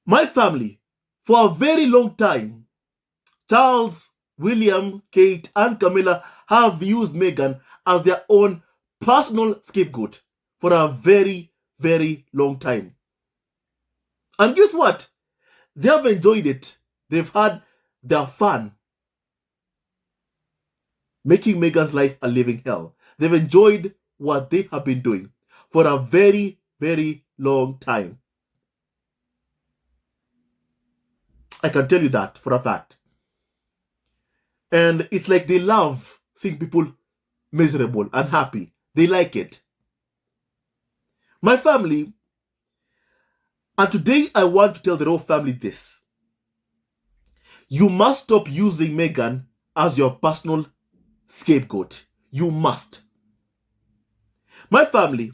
My family, for a very long time, Charles, William, Kate, and Camilla have used Meghan as their own personal scapegoat for a very, very long time. And guess what? They have enjoyed it. They've had their fun making Meghan's life a living hell. They've enjoyed what they have been doing for a very, very long time. I can tell you that for a fact. And it's like they love seeing people miserable, unhappy. They like it. My family, and today I want to tell the whole family this. You must stop using Meghan as your personal scapegoat. You must. My family,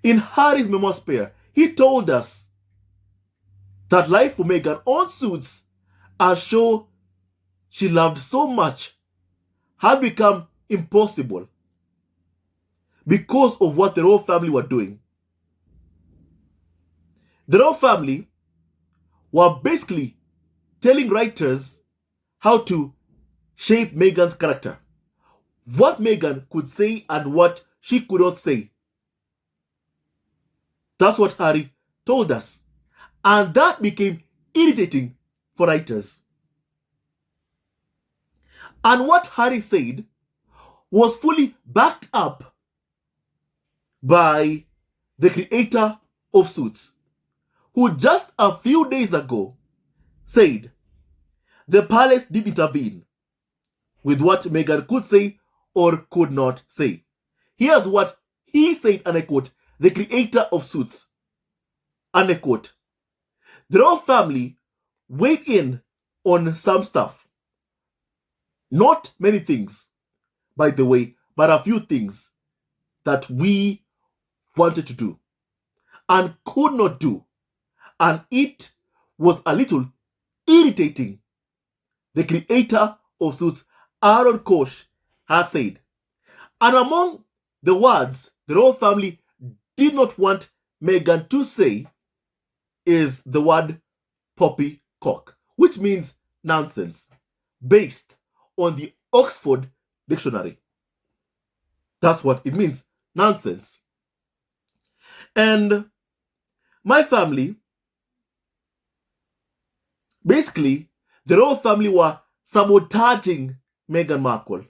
in Harry's memoir spare, he told us that life for Meghan on Suits, a show she loved so much, had become impossible because of what the royal family were doing. The royal family were basically telling writers how to shape Meghan's character, what Meghan could say and what she could not say. That's what Harry told us. And that became irritating for writers. And what Harry said was fully backed up by the creator of Suits, who just a few days ago said the palace did intervene with what Meghan could say or could not say. Here's what he said, and I quote, the creator of Suits, and I quote, the royal family weighed in on some stuff. Not many things, by the way, but a few things that we wanted to do and could not do. And it was a little irritating. The creator of Suits, KORSCH, has said. And among the words the royal family did not want Meghan to say is the word poppycock, which means nonsense, based on the Oxford Dictionary. That's what it means, nonsense. And my family, basically, the royal family were sabotaging Meghan Markle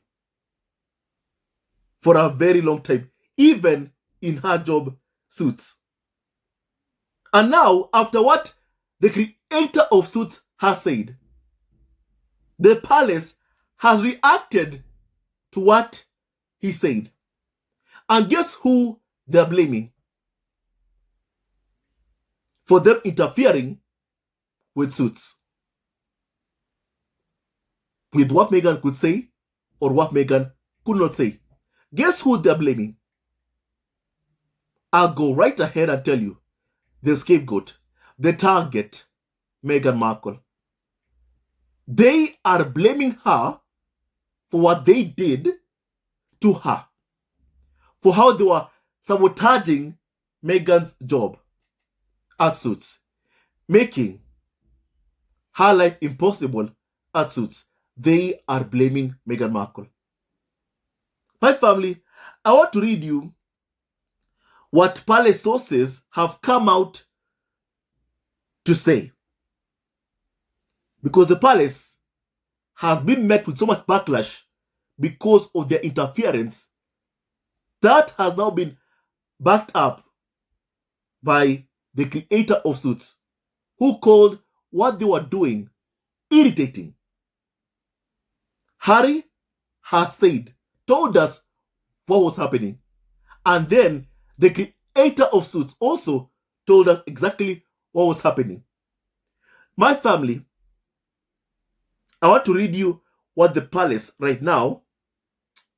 for a very long time, even in her job Suits. And now, after what the creator of Suits has said, the palace has reacted to what he said. And guess who they're blaming for them interfering with Suits? With what Meghan could say or what Meghan could not say. Guess who they're blaming? I'll go right ahead and tell you. The scapegoat, the target, Meghan Markle. They are blaming her for what they did to her, for how they were sabotaging Meghan's job at Suits, making her life impossible at Suits. They are blaming Meghan Markle. My family, I want to read you what palace sources have come out to say. Because the palace has been met with so much backlash because of their interference that has now been backed up by the creator of Suits, who called what they were doing irritating. Harry has said, told us what was happening. And then the creator of Suits also told us exactly what was happening. My family, I want to read you what the palace right now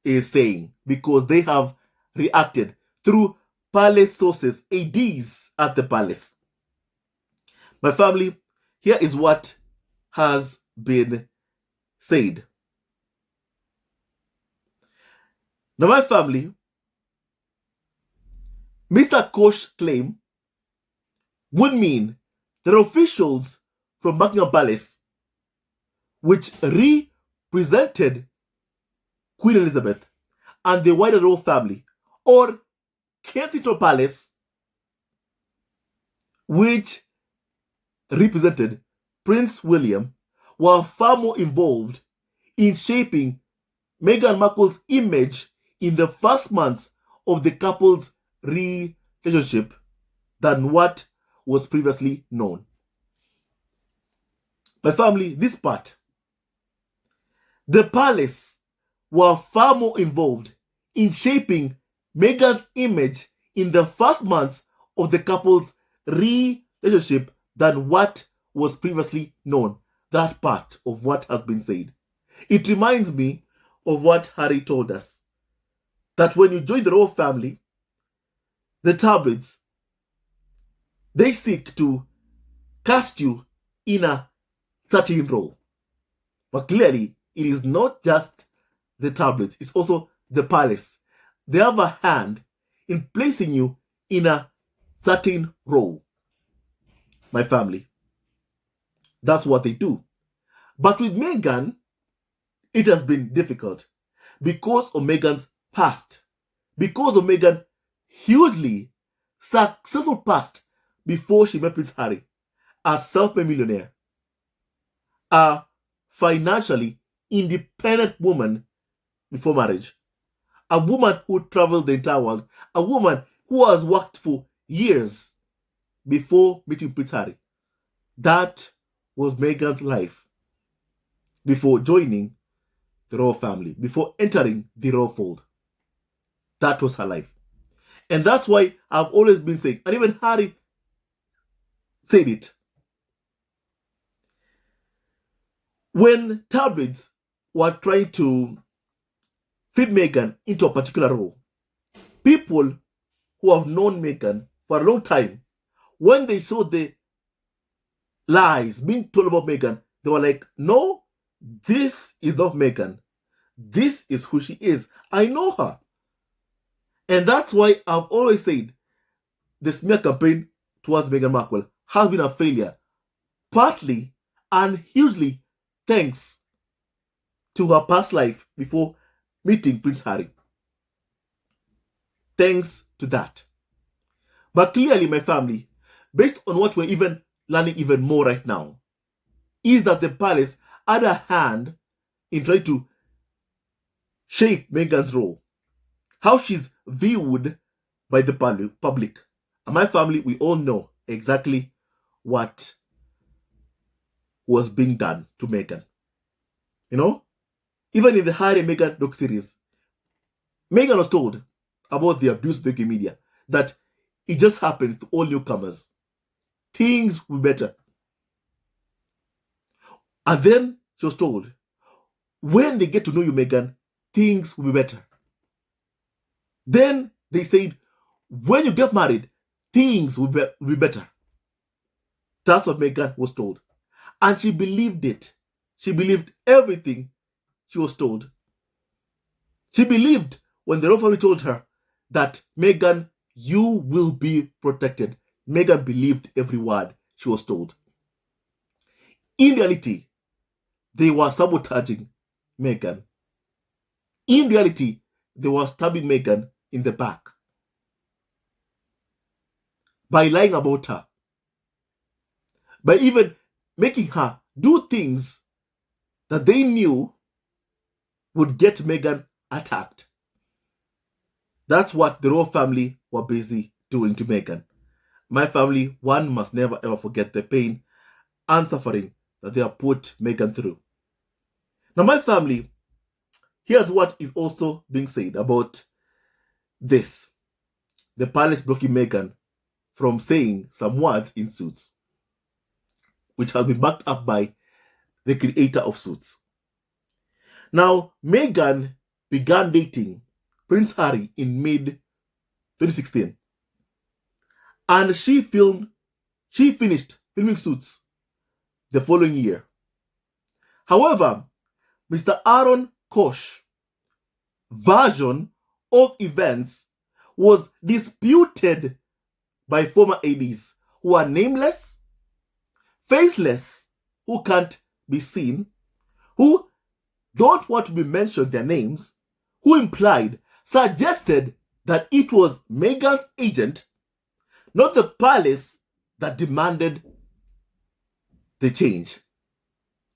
is saying, because they have reacted through palace sources, ADs at the palace. My family, here is what has been said. Now, my family, Mr. KORSCH's claim would mean There are officials from Buckingham Palace which represented Queen Elizabeth and the wider royal family, or Kensington Palace, which represented Prince William, were far more involved in shaping Meghan Markle's image in the first months of the couple's relationship than what was previously known. My family, this part, the palace were far more involved in shaping Meghan's image in the first months of the couple's relationship than what was previously known. That part of what has been said. It reminds me of what Harry told us, that when you join the royal family, the tabloids, they seek to cast you in a certain role. But clearly, it is not just the tabloids, it's also the palace. They have a hand in placing you in a certain role. My family, that's what they do. But with Meghan, it has been difficult because of Meghan's past, because of Meghan's hugely successful past before she met Prince Harry, a self-made millionaire, a financially independent woman before marriage, a woman who traveled the entire world, a woman who has worked for years before meeting Prince Harry. That was Meghan's life before joining the royal family, before entering the royal fold. That was her life. And that's why I've always been saying, and even Harry said it, when tabloids were trying to fit Meghan into a particular role, people who have known Meghan for a long time, when they saw the lies being told about Meghan, they were like, no, this is not Meghan. This is who she is. I know her. And that's why I've always said the smear campaign towards Meghan Markle has been a failure, partly and hugely thanks to her past life before meeting Prince Harry. Thanks to that. But clearly, my family, based on what we're even learning even more right now, is that the palace had a hand in trying to shape Meghan's role, how she's viewed by the public. And my family, we all know exactly what was being done to Meghan. You know, even in the Harry and Meghan docu-series, Meghan was told about the abuse of the media, that it just happens to all newcomers. Things will be better. And then she was told, when they get to know you, Meghan, things will be better. Then they said, when you get married, things will be better. That's what Meghan was told. And she believed it. She believed everything she was told. She believed when the royal family told her that, Meghan, you will be protected. Meghan believed every word she was told. In reality, they were sabotaging Meghan. In reality, they were stabbing Meghan in the back by lying about her, by even making her do things that they knew would get Meghan attacked. That's what the royal family were busy doing to Meghan. My family, one must never ever forget the pain and suffering that they have put Meghan through. Now, my family, here's what is also being said about this. The palace blocking Meghan from saying some words in Suits, which has been backed up by the creator of Suits. Now, Meghan began dating Prince Harry in mid-2016. And she finished filming Suits the following year. However, Mr. Aaron KORSCH version of events was disputed by former ADs who are nameless faceless, who can't be seen, who don't want to be mentioned their names, who suggested that it was Meghan's agent, not the palace, that demanded the change.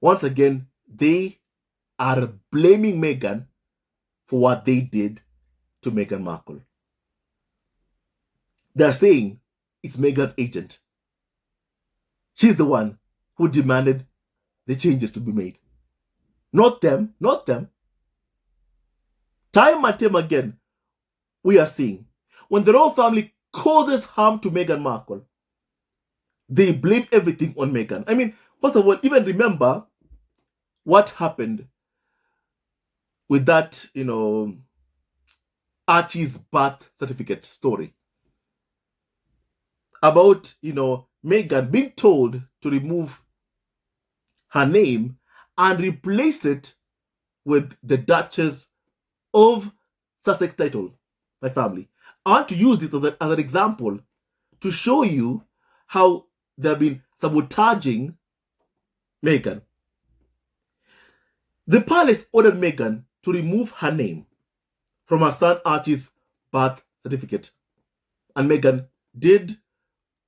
Once again, they are blaming Meghan for what they did to Meghan Markle. They're saying it's Meghan's agent. She's the one who demanded the changes to be made. Not them, not them. Time and time again, we are seeing when the royal family causes harm to Meghan Markle, they blame everything on Meghan. I mean, first of all, even remember what happened with that, Archie's birth certificate story. About, Meghan being told to remove her name and replace it with the Duchess of Sussex title, my family. I want to use this as an example to show you how they've been sabotaging Meghan. The palace ordered Meghan to remove her name from her son Archie's birth certificate. And Meghan did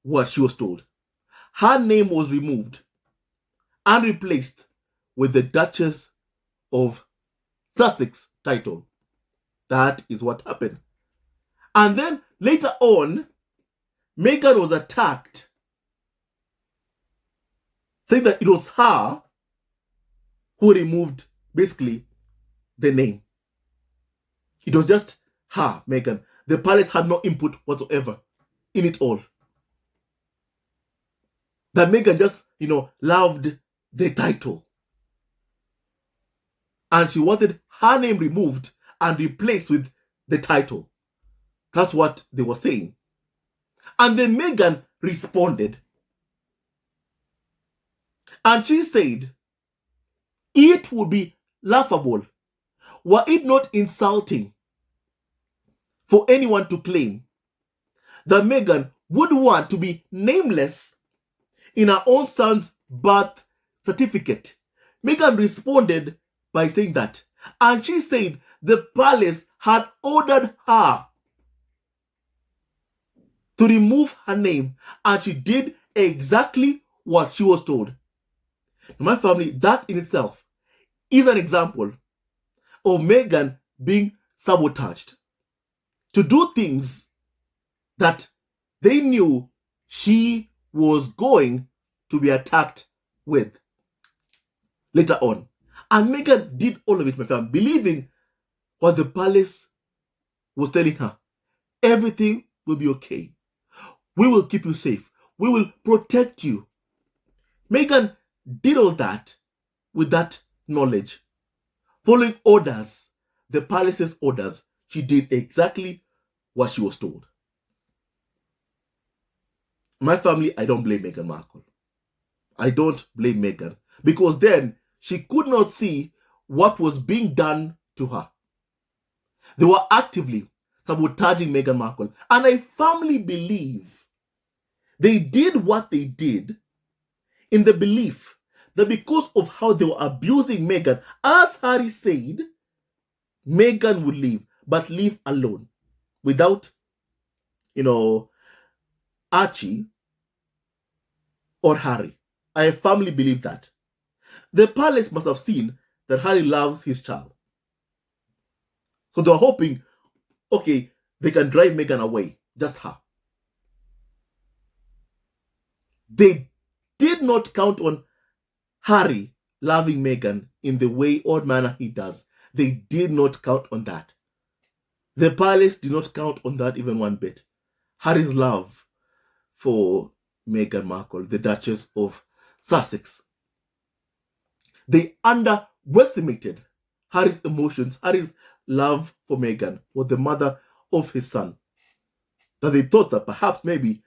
what she was told. Her name was removed and replaced with the Duchess of Sussex title. That is what happened. And then later on, Meghan was attacked, saying that it was her who removed, basically, the name. It was just her, Meghan. The palace had no input whatsoever in it all. That Meghan just, loved the title. And she wanted her name removed and replaced with the title. That's what they were saying. And then Meghan responded. And she said, it would be laughable, were it not insulting, for anyone to claim that Meghan would want to be nameless in her own son's birth certificate. Meghan responded by saying that. And she said the palace had ordered her to remove her name, and she did exactly what she was told. My family, that in itself is an example of Meghan being sabotaged to do things that they knew she was going to be attacked with later on. And Meghan did all of it, my family, believing what the palace was telling her. Everything will be okay. We will keep you safe. We will protect you. Meghan did all that with that knowledge. Following orders, the palace's orders, she did exactly what she was told. My family, I don't blame Meghan Markle. I don't blame Meghan, because then she could not see what was being done to her. They were actively sabotaging Meghan Markle. And I firmly believe they did what they did in the belief that because of how they were abusing Meghan, as Harry said, Meghan would leave, but leave alone, without, Archie or Harry. I firmly believe that. The palace must have seen that Harry loves his child. So they're hoping, okay, they can drive Meghan away, just her. They did not count on Harry loving Meghan in the way or manner he does. They did not count on that. The palace did not count on that even one bit. Harry's love for Meghan Markle, the Duchess of Sussex. They underestimated Harry's emotions, Harry's love for Meghan, for the mother of his son. That they thought that perhaps maybe,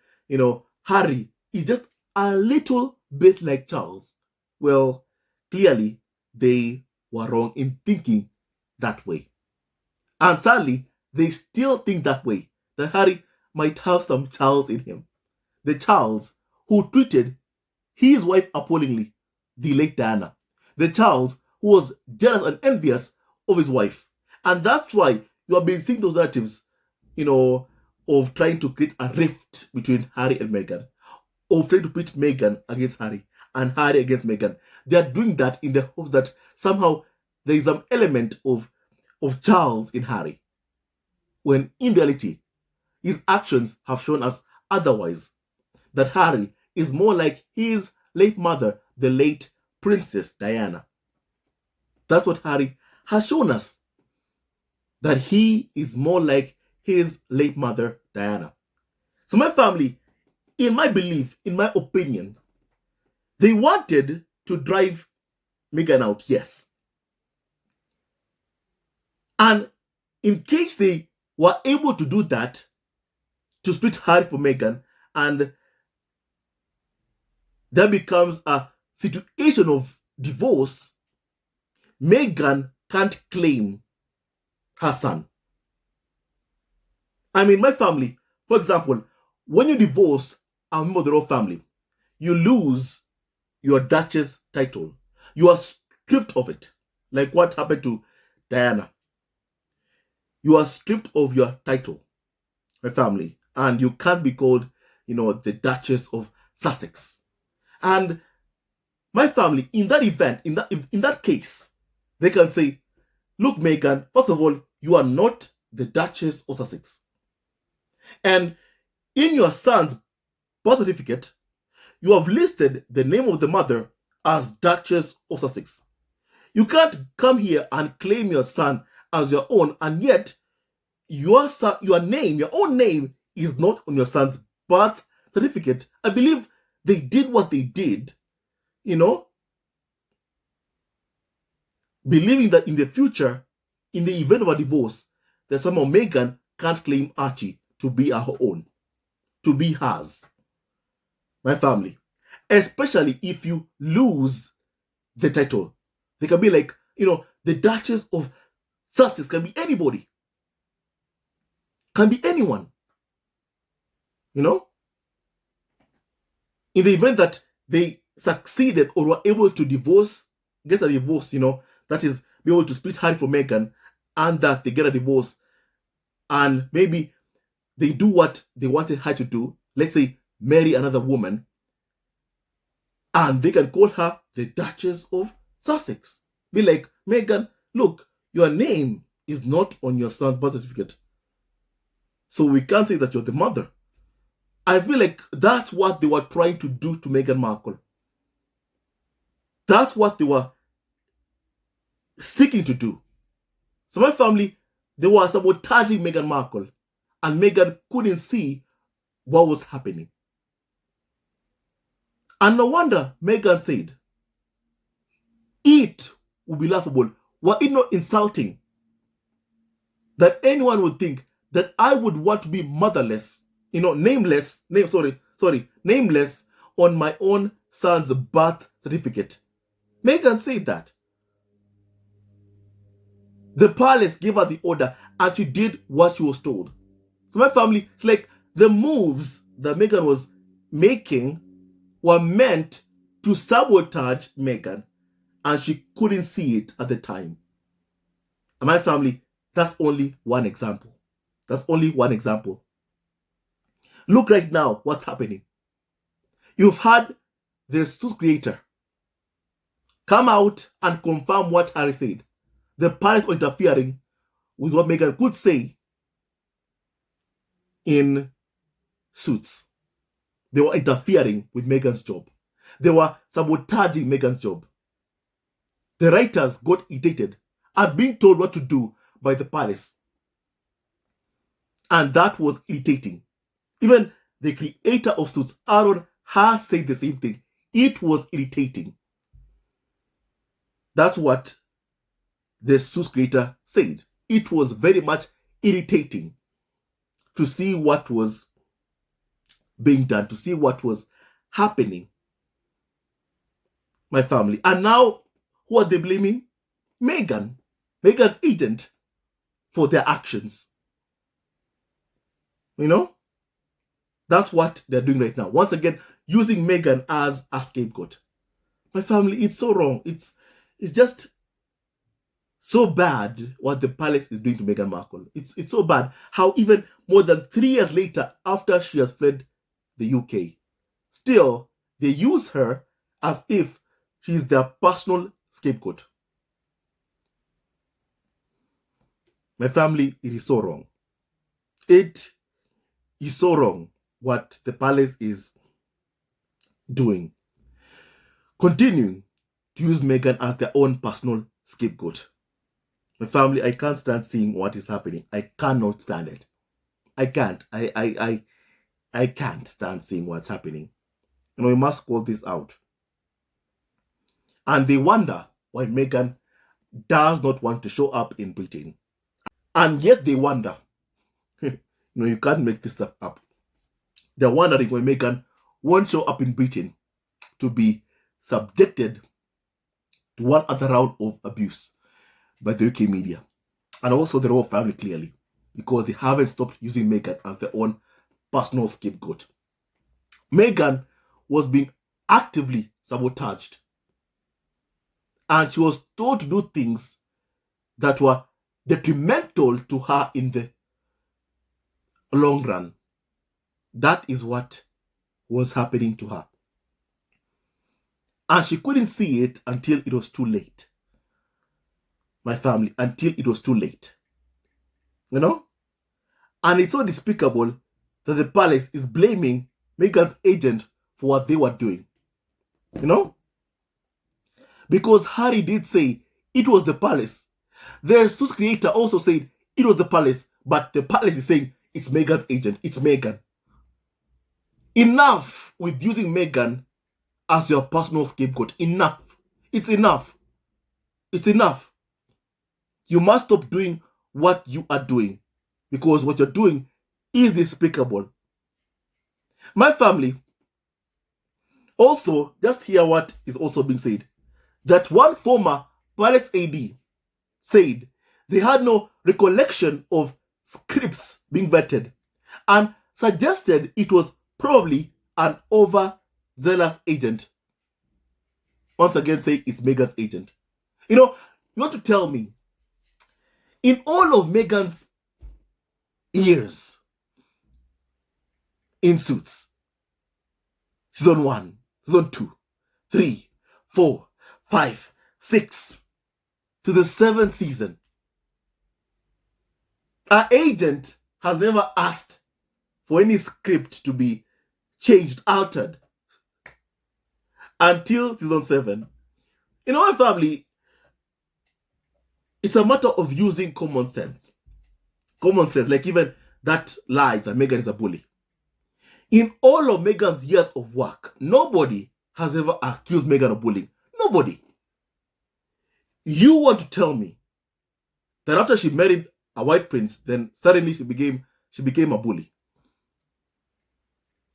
Harry is just a little bit like Charles. Well, clearly they were wrong in thinking that way. And sadly, they still think that way, that Harry might have some Charles in him. The Charles who treated his wife appallingly, the late Diana. The Charles, who was jealous and envious of his wife. And that's why you have been seeing those narratives, of trying to create a rift between Harry and Meghan, of trying to pit Meghan against Harry and Harry against Meghan. They are doing that in the hopes that somehow there is some element of Charles in Harry, when in reality, his actions have shown us otherwise, that Harry is more like his late mother, the late Princess Diana. That's what Harry has shown us, that he is more like his late mother, Diana. So my family, in my belief, in my opinion, they wanted to drive Meghan out, yes. And in case they were able to do that, to split Harry from Meghan, and there becomes a situation of divorce, Meghan can't claim her son. I mean, my family, for example, when you divorce a member of the royal family, you lose your Duchess title. You are stripped of it, like what happened to Diana. You are stripped of your title, my family, and you can't be called, the Duchess of Sussex. And my family, in that event, in that case, they can say, look, Meghan, first of all, you are not the Duchess of Sussex. And in your son's birth certificate, you have listed the name of the mother as Duchess of Sussex. You can't come here and claim your son as your own, and yet your own name is not on your son's birth certificate. I believe they did what they did, believing that in the future, in the event of a divorce, that somehow Meghan can't claim Archie to be her own, to be hers. My family, especially if you lose the title. They can be like, the Duchess of Sussex can be anybody. Can be anyone. In the event that they succeeded or were able to get a divorce, that is, be able to split Harry from Meghan, and that they get a divorce, and maybe they do what they wanted her to do, let's say marry another woman, and they can call her the Duchess of Sussex. Be like, Meghan, look, your name is not on your son's birth certificate, so we can't say that you're the mother. I feel like that's what they were trying to do to Meghan Markle. That's what they were seeking to do. So my family, they were sabotaging Meghan Markle, and Meghan couldn't see what was happening. And no wonder Meghan said, it would be laughable, were it not insulting, that anyone would think that I would want to be motherless, nameless on my own son's birth certificate. Meghan said that. The palace gave her the order, and she did what she was told. So my family, it's like the moves that Meghan was making were meant to sabotage Meghan, and she couldn't see it at the time. And my family, that's only one example. That's only one example. Look right now what's happening. You've had the Suits creator come out and confirm what Harry said. The palace were interfering with what Meghan could say in Suits. They were interfering with Meghan's job. They were sabotaging Meghan's job. The writers got irritated at being told what to do by the palace. And that was irritating. Even the creator of Suits, Aaron, has said the same thing. It was irritating. That's what the Suits creator said. It was very much irritating to see what was being done, to see what was happening. My family. And now, who are they blaming? Meghan. Meghan's agent for their actions. That's what they're doing right now. Once again, using Meghan as a scapegoat. My family, it's so wrong. It's just so bad what the palace is doing to Meghan Markle. It's so bad how even more than 3 years later, after she has fled the UK, still they use her as if she's their personal scapegoat. My family, it is so wrong. It is so wrong what the palace is doing. Continuing to use Meghan as their own personal scapegoat. My family, I can't stand seeing what is happening. I cannot stand it. I can't. I can't stand seeing what's happening. We must call this out. And they wonder why Meghan does not want to show up in Britain. And yet they wonder. You can't make this stuff up. They're wondering why Meghan won't show up in Britain to be subjected to one other round of abuse by the UK media. And also the royal family, clearly, because they haven't stopped using Meghan as their own personal scapegoat. Meghan was being actively sabotaged. And she was told to do things that were detrimental to her in the long run. That is what was happening to her. And she couldn't see it until it was too late. My family, until it was too late. And it's so despicable that the palace is blaming Meghan's agent for what they were doing. Because Harry did say it was the palace. The Suits creator also said it was the palace, but the palace is saying it's Meghan's agent. It's Meghan. Enough with using Meghan as your personal scapegoat. Enough. It's enough. It's enough. You must stop doing what you are doing, because what you're doing is despicable. My family, also, just hear what is also being said. That one former palace AD said they had no recollection of scripts being vetted and suggested it was probably an overzealous agent. Once again, saying it's Meghan's agent. You want to tell me, in all of Meghan's years in Suits, season 1, season 2, 3, 4, 5, 6, to the 7th season, our agent has never asked for any script to be changed, altered, until season 7. My family, it's a matter of using common sense. Common sense, like even that lie that Meghan is a bully. In all of Meghan's years of work, nobody has ever accused Meghan of bullying. Nobody. You want to tell me that after she married a white prince, then suddenly she became a bully?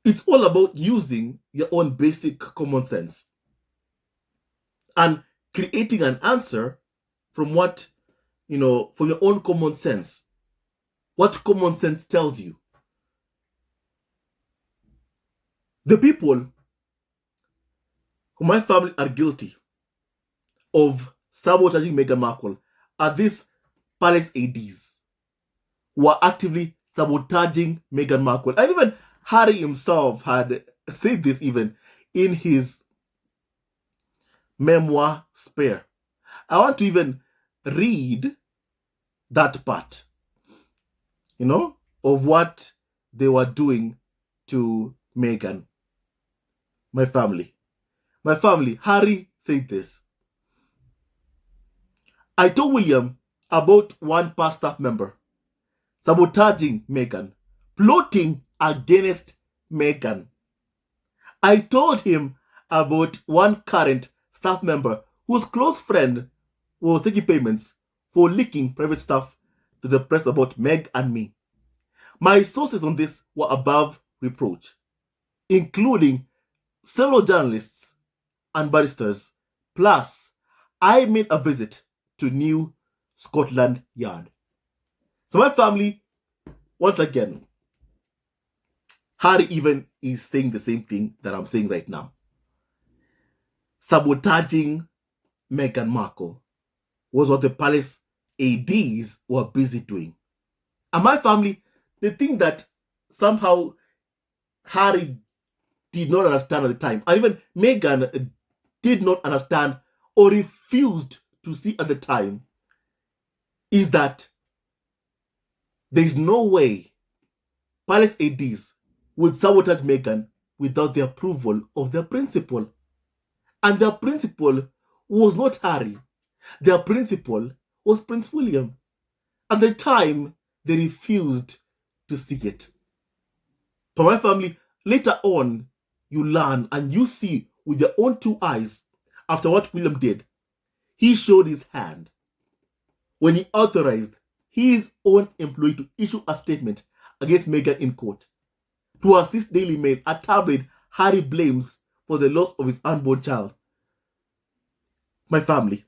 It's all about using your own basic common sense and creating an answer from what, from your own common sense. What common sense tells you. The people who my family are guilty of sabotaging Meghan Markle are these palace ADs who are actively sabotaging Meghan Markle. And even Harry himself had said this even in his memoir, Spare. I want to even read that part, of what they were doing to Meghan. My family, Harry said this. I told William about one past staff member sabotaging Meghan, plotting against Meghan. I told him about one current staff member whose close friend was taking payments for leaking private stuff to the press about Meg and me. My sources on this were above reproach, including several journalists and barristers. Plus, I made a visit to New Scotland Yard. So my family, once again, Harry even is saying the same thing that I'm saying right now. Sabotaging Meghan Markle was what the palace ADs were busy doing. And my family, they think that somehow Harry did not understand at the time, and even Meghan did not understand or refused to see at the time, is that there's no way palace ADs would sabotage Meghan without the approval of their principal. And their principal was not Harry. Their principal was Prince William. At the time, they refused to see it. For my family, later on, you learn and you see with your own two eyes after what William did. He showed his hand when he authorized his own employee to issue a statement against Meghan in court. To assist Daily Mail, a tabloid Harry blames for the loss of his unborn child. My family,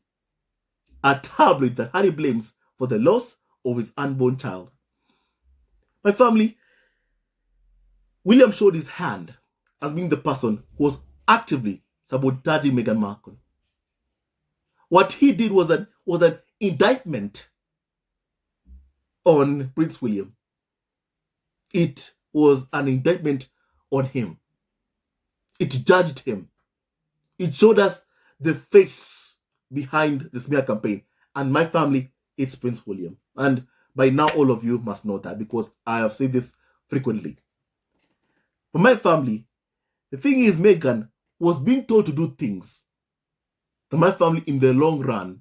a tabloid that Harry blames for the loss of his unborn child. My family, William showed his hand as being the person who was actively sabotaging Meghan Markle. What he did was an indictment on Prince William. It was an indictment on him. It judged him. It showed us the face behind the smear campaign. And my family, it's Prince William. And by now, all of you must know that because I have said this frequently. For my family, the thing is, Meghan was being told to do things that my family, in the long run,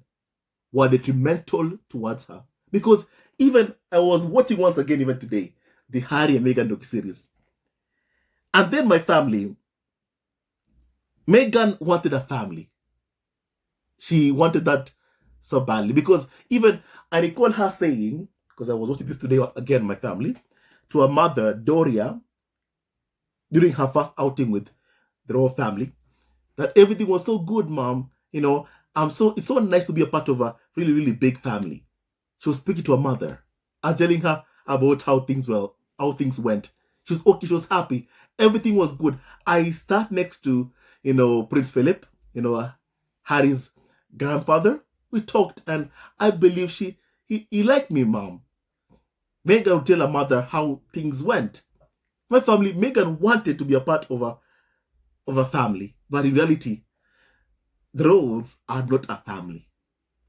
were detrimental towards her. Because even I was watching once again, even today, the Harry and Meghan docuseries. And then my family, Meghan wanted a family. She wanted that so badly. Because even I recall her saying, because I was watching this today again, my family, to her mother, Doria, during her first outing with the royal family, that everything was so good, Mom. You know, it's so nice to be a part of a really, really big family. She was speaking to her mother and telling her about how things went. She was okay, she was happy. Everything was good. I sat next to, Prince Philip, Harry's grandfather. We talked and I believe he liked me, Mom. Meghan would tell her mother how things went. My family, Meghan wanted to be a part of a family, but in reality, the roles are not a family.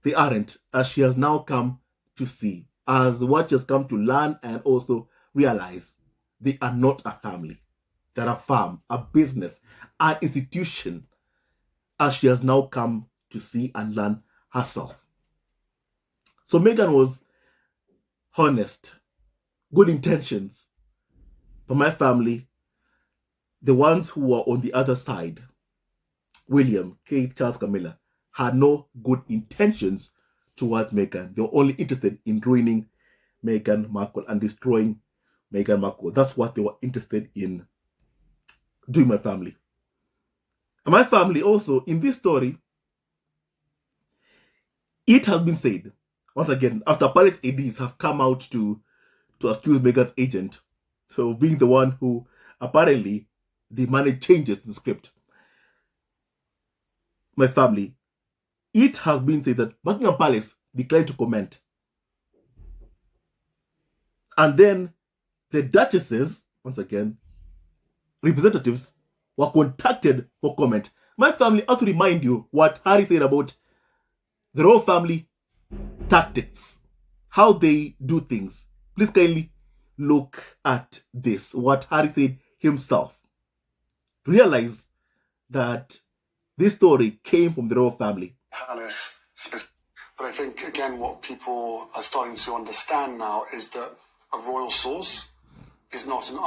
They aren't, as she has now come to see, as what she has come to learn and also realize. They are not a family. They're a farm, a business, an institution, as she has now come to see and learn herself. So Meghan was honest, good intentions. For my family, the ones who were on the other side, William, Kate, Charles, Camilla, had no good intentions towards Meghan. They were only interested in ruining Meghan Markle and destroying Meghan Markle. That's what they were interested in doing, my family. And my family also, in this story, it has been said, once again, after palace ADs have come out to accuse Meghan's agent, so being the one who apparently demanded changes to the script. My family, it has been said that Buckingham Palace declined to comment. And then the duchesses, once again, representatives, were contacted for comment. My family, I have to remind you what Harry said about the royal family tactics, how they do things. Please kindly look at this, what Harry said himself. Realize that this story came from the royal family. Palace, but I think, again, what people are starting to understand now is that a royal source is not an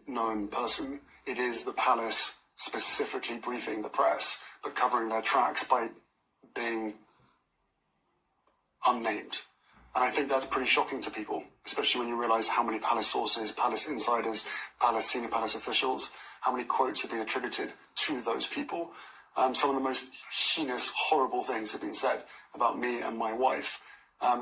unknown person. It is the palace specifically briefing the press, but covering their tracks by being unnamed. And I think that's pretty shocking to people, especially when you realize how many palace sources, palace insiders, senior palace officials, how many quotes have been attributed to those people. Some of the most heinous, horrible things have been said about me and my wife,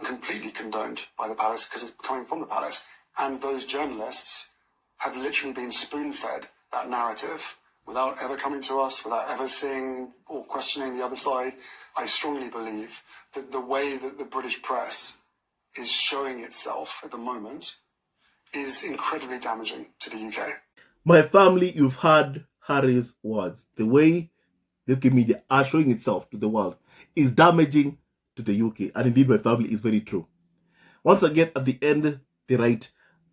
completely condoned by the palace because it's coming from the palace. And those journalists have literally been spoon-fed that narrative without ever coming to us, without ever seeing or questioning the other side. I strongly believe that the way that the British press is showing itself at the moment is incredibly damaging to the UK. My family, you've heard Harry's words. The way the UK media are showing itself to the world is damaging to the UK. And indeed, my family is very true. Once again, at the end, they write,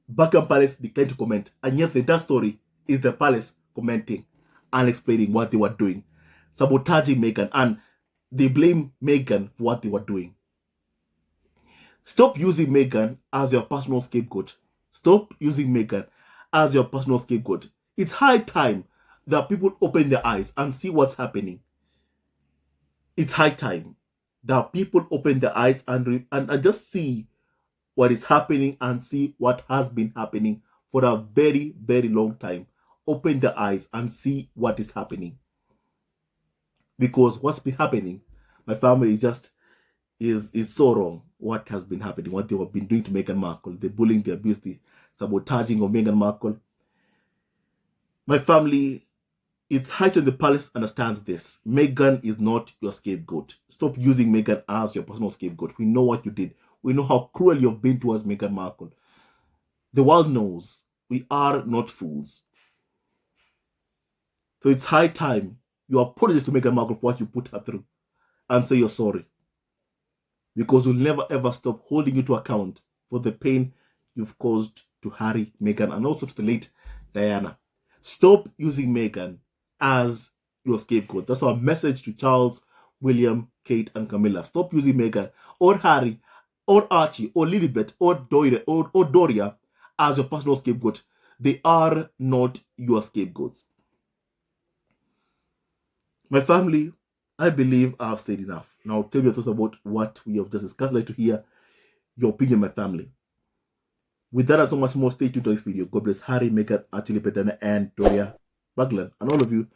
Buckingham Palace declined to comment. And yet the entire story is the palace commenting and explaining what they were doing, sabotaging Meghan, and they blame Meghan for what they were doing. Stop using Meghan as your personal scapegoat. Stop using Meghan as your personal scapegoat. It's high time that people open their eyes and see what's happening. It's high time that people open their eyes and just see what is happening and see what has been happening for a very, very long time. Open their eyes and see what is happening. Because what's been happening, my family is so wrong. What has been happening, what they have been doing to Meghan Markle, the bullying, the abuse, the sabotaging of Meghan Markle. My family, it's high time the palace understands this. Meghan is not your scapegoat. Stop using Meghan as your personal scapegoat. We know what you did. We know how cruel you've been towards Meghan Markle. The world knows. We are not fools. So it's high time you apologize to Meghan Markle for what you put her through and say you're sorry. Because we'll never ever stop holding you to account for the pain you've caused to Harry, Meghan, and also to the late Diana. Stop using Meghan as your scapegoat. That's our message to Charles, William, Kate, and Camilla. Stop using Meghan or Harry or Archie or Lilibet or Doria as your personal scapegoat. They are not your scapegoats. My family, I believe I've said enough. Now tell me your thoughts about what we have just discussed. I'd like to hear your opinion, my family. With that and so much more, stay tuned to this video. God bless Harry, Meghan, Archie, Diana, and Doria Baglan, and all of you.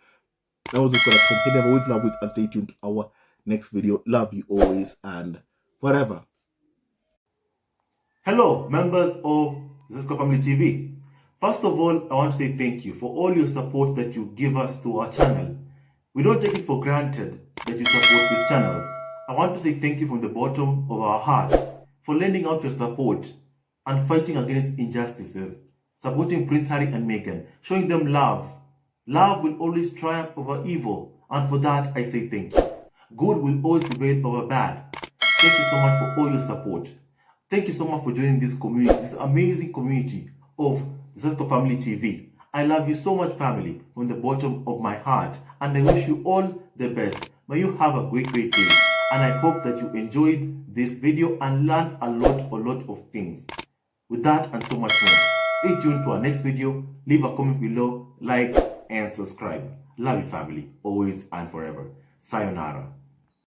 I was going to continue always love with and stay tuned to our next video. Love you always and forever. Hello, members of Zesco Family TV. First of all, I want to say thank you for all your support that you give us to our channel. We don't take it for granted that you support this channel. I want to say thank you from the bottom of our hearts for lending out your support and fighting against injustices, supporting Prince Harry and Meghan, showing them love. Love will always triumph over evil, and for that I say thank you. Good will always prevail over bad. Thank you so much for all your support. Thank you so much for joining this community, this amazing community of Zesco Family TV. I love you so much, family, from the bottom of my heart, and I wish you all the best. May you have a great day, and I hope that you enjoyed this video and learned a lot of things. With that and so much more, stay tuned to our next video. Leave a comment below, like, and subscribe. Love you, family, always and forever. Sayonara.